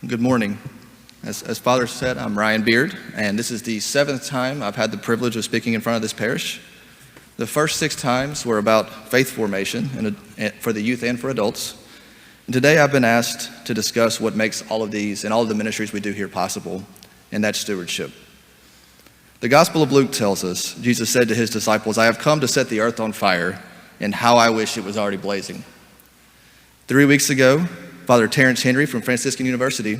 Good morning. As Father said, I'm Ryan Beard, and this is the 7th time I've had the privilege of speaking in front of this parish. The first 6 times were about faith formation for the youth and for adults. And today I've been asked to discuss what makes all of these and all of the ministries we do here possible, and that's stewardship. The Gospel of Luke tells us, Jesus said to his disciples, "I have come to set the earth on fire, and how I wish it was already blazing." 3 weeks ago, Father Terrence Henry from Franciscan University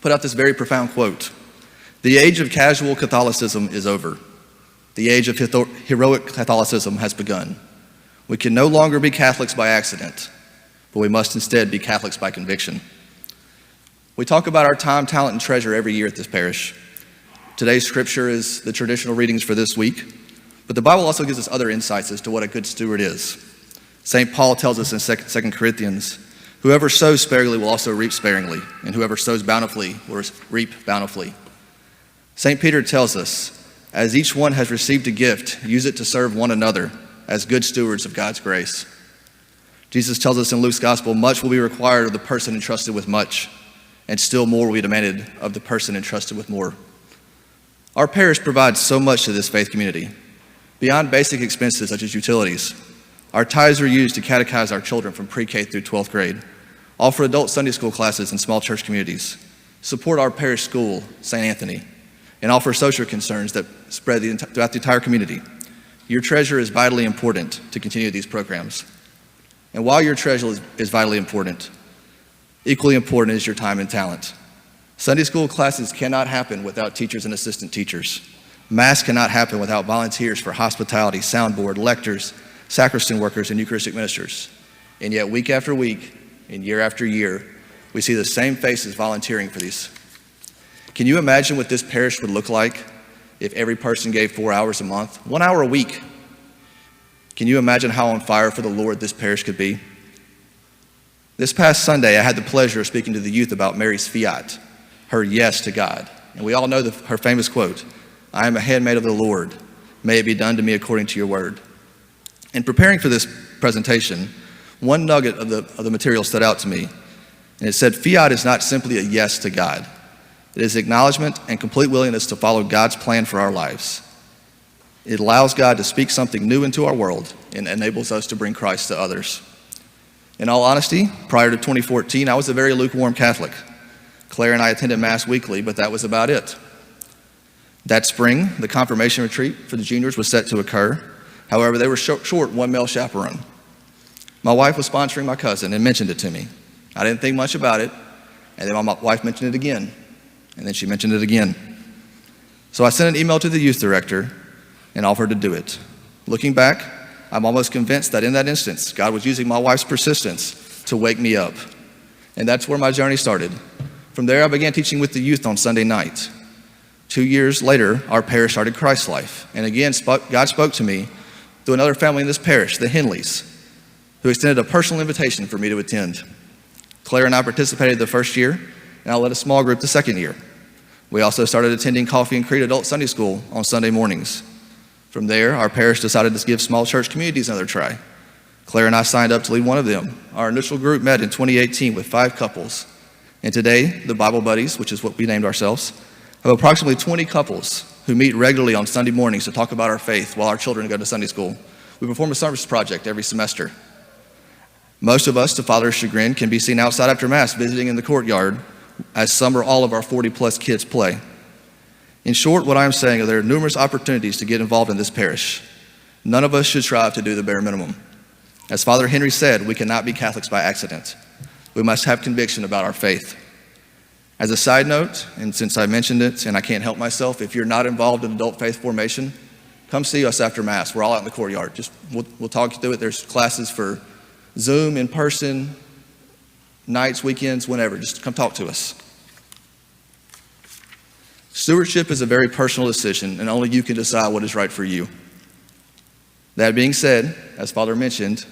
put out this very profound quote: "The age of casual Catholicism is over. The age of heroic Catholicism has begun. We can no longer be Catholics by accident, but we must instead be Catholics by conviction." We talk about our time, talent, and treasure every year at this parish. Today's scripture is the traditional readings for this week, but the Bible also gives us other insights as to what a good steward is. St. Paul tells us in 2 Corinthians, "Whoever sows sparingly will also reap sparingly, and whoever sows bountifully will reap bountifully." St. Peter tells us, "As each one has received a gift, use it to serve one another as good stewards of God's grace." Jesus tells us in Luke's gospel, "Much will be required of the person entrusted with much, and still more will be demanded of the person entrusted with more." Our parish provides so much to this faith community. Beyond basic expenses such as utilities, our tithes are used to catechize our children from pre-K through 12th grade, offer adult Sunday school classes in small church communities, support our parish school, St. Anthony, and offer social concerns that spread throughout the entire community. Your treasure is vitally important to continue these programs. And while your treasure is vitally important, equally important is your time and talent. Sunday school classes cannot happen without teachers and assistant teachers. Mass cannot happen without volunteers for hospitality, soundboard, lectors, sacristan workers, and Eucharistic ministers. And yet week after week and year after year, we see the same faces volunteering for these. Can you imagine what this parish would look like if every person gave 4 hours a month, 1 hour a week? Can you imagine how on fire for the Lord this parish could be? This past Sunday, I had the pleasure of speaking to the youth about Mary's fiat, her yes to God. And we all know her famous quote, "I am a handmaid of the Lord. May it be done to me according to your word." In preparing for this presentation, one nugget of the material stood out to me, and it said, "Fiat is not simply a yes to God. It is acknowledgement and complete willingness to follow God's plan for our lives. It allows God to speak something new into our world and enables us to bring Christ to others." In all honesty, prior to 2014, I was a very lukewarm Catholic. Claire and I attended Mass weekly, but that was about it. That spring, the confirmation retreat for the juniors was set to occur. However, they were short one male chaperone. My wife was sponsoring my cousin and mentioned it to me. I didn't think much about it, and then my wife mentioned it again, and then she mentioned it again. So I sent an email to the youth director and offered to do it. Looking back, I'm almost convinced that in that instance, God was using my wife's persistence to wake me up. And that's where my journey started. From there, I began teaching with the youth on Sunday night. 2 years later, our parish started Christ Life. And again, God spoke to me through another family in this parish, the Henleys, who extended a personal invitation for me to attend. Claire and I participated the first year, and I led a small group the second year. We also started attending Coffee and Creed Adult Sunday School on Sunday mornings. From there, our parish decided to give small church communities another try. Claire and I signed up to lead one of them. Our initial group met in 2018 with 5 couples. And today, the Bible Buddies, which is what we named ourselves, have approximately 20 couples who meet regularly on Sunday mornings to talk about our faith while our children go to Sunday school. We perform a service project every semester. Most of us, to Father's chagrin, can be seen outside after Mass visiting in the courtyard as some or all of our 40-plus kids play. In short, what I'm saying is there are numerous opportunities to get involved in this parish. None of us should strive to do the bare minimum. As Father Henry said, we cannot be Catholics by accident. We must have conviction about our faith. As a side note, and since I mentioned it and I can't help myself, if you're not involved in adult faith formation, come see us after Mass. We're all out in the courtyard. We'll talk you through it. There's classes for Zoom, in person, nights, weekends, whenever. Just come talk to us. Stewardship is a very personal decision, and only you can decide what is right for you. That being said, as Father mentioned,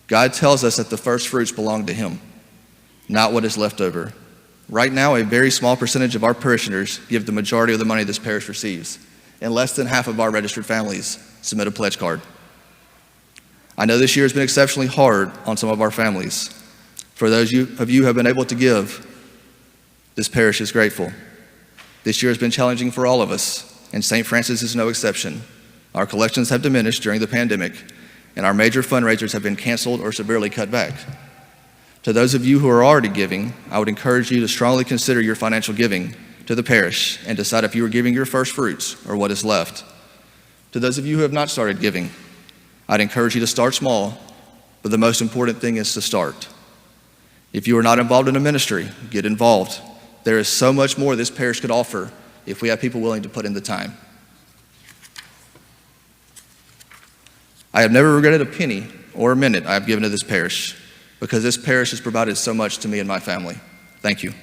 God tells us that the first fruits belong to Him, not what is left over. Right now, a very small percentage of our parishioners give the majority of the money this parish receives, and less than half of our registered families submit a pledge card. I know this year has been exceptionally hard on some of our families. For those of you who have been able to give, This parish is grateful. This year has been challenging for all of us, and St. Francis is no exception. Our collections have diminished during the pandemic, and our major fundraisers have been canceled or severely cut back. To those of you who are already giving, I would encourage you to strongly consider your financial giving to the parish and decide if you are giving your first fruits or what is left. To those of you who have not started giving, I'd encourage you to start small, but the most important thing is to start. If you are not involved in a ministry, get involved. There is so much more this parish could offer if we have people willing to put in the time. I have never regretted a penny or a minute I have given to this parish, because this parish has provided so much to me and my family. Thank you.